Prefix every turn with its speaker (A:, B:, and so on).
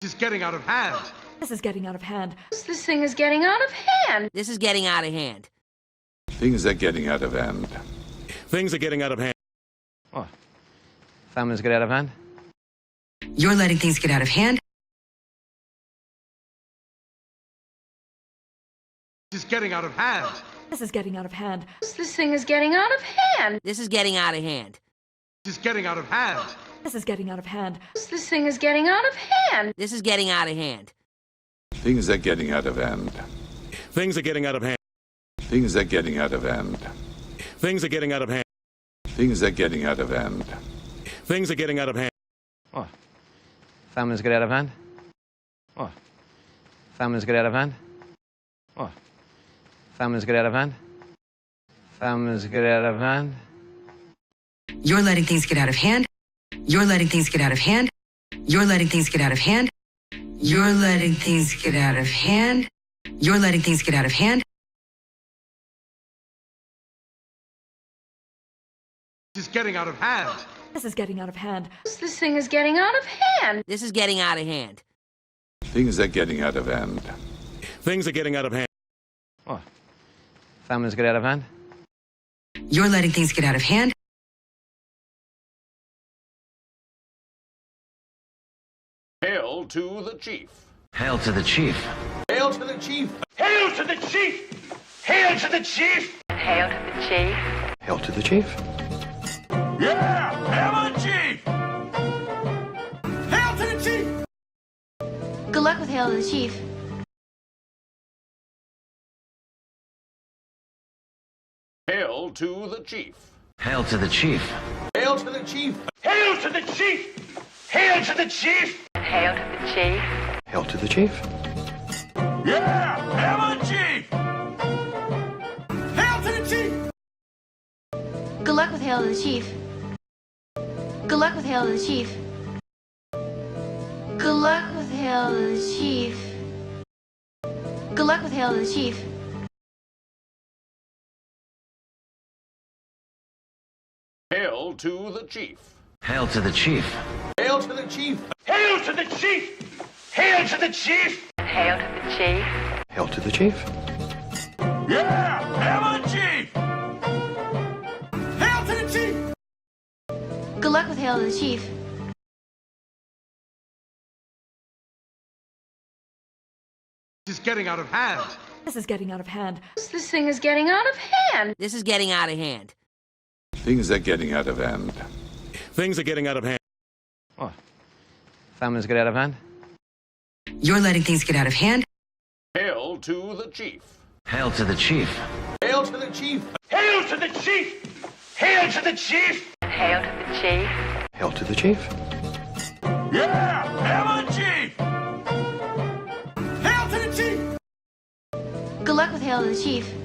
A: This is getting out of hand.
B: This is getting out of hand.
C: This thing is getting out of hand.
D: This is getting out of hand.
E: Things are getting out of hand.
F: Things are getting out of hand.
G: What? Families get out of hand?
H: You're letting things get out of hand.
A: This is getting out of hand.
B: This is getting out of hand.
C: This thing is getting out of hand.
D: This is getting out of hand.
A: This is getting out of hand.
B: This is getting out of hand.
C: This thing is getting out of hand.
D: This is getting out of hand.
E: Things are getting out of hand.
F: Things are getting out of hand.
E: Things are getting out of hand.
F: Things are getting out of hand.
E: Things are getting out of hand.
F: Things are getting out of hand.
G: What? Families get out of hand? What? Families get out of hand? What? Families get out of hand? Families get out of hand?
H: You're letting things get out of hand. You're letting things get out of hand. You're letting things get out of hand. You're letting things get out of hand. You're letting things get out of hand.
A: This is getting out of hand.
B: This is getting out of hand.
C: This thing is getting out of hand.
D: This is getting out of hand.
E: Things are getting out of hand.
F: Things are getting out of hand.
G: What? Families get out of hand?
H: You're letting things get out of hand.
I: Hail to the chief.
J: Hail to the chief.
A: Hail to the chief.
I: Hail to the chief. Hail to the chief.
C: Hail to the chief.
J: Hail to the chief.
I: Yeah, hail to the chief.
A: Hail to the chief.
C: Good luck with Hail to the Chief.
I: Hail to the chief.
J: Hail to the chief.
A: Hail to the chief.
I: Hail to the chief. Hail to the chief.
C: Hail to the Chief.
J: Hail to the chief.
I: Yeah, hail to the chief.
A: Hail to the chief.
C: Good luck with Hail to the Chief. Good luck with Hail to the Chief. Good luck with Hail to the Chief. Good luck with Hail to the Chief.
I: Hail to the chief.
J: Hail to the chief.
A: Hail to the chief.
I: Hail to the chief. Hail to the chief.
C: Hail to the Chief.
J: Hail to the chief.
I: Yeah, hail to the chief.
A: Hail to the chief.
C: Good luck with Hail to the Chief.
A: This is getting out of hand.
B: This is getting out of hand.
C: This thing is getting out of hand.
D: This is getting out of hand.
E: Things are getting out of hand.
F: Things are getting out of hand.
G: What? Families get out of hand?
H: You're letting things get out of hand.
I: Hail to the chief.
J: Hail to the chief.
A: Hail to the chief.
I: Hail to the chief. Hail to the chief.
C: Hail to the Chief.
J: Hail to the chief.
I: Yeah, hail to the chief.
A: Hail to the chief.
C: Good luck with Hail to the Chief.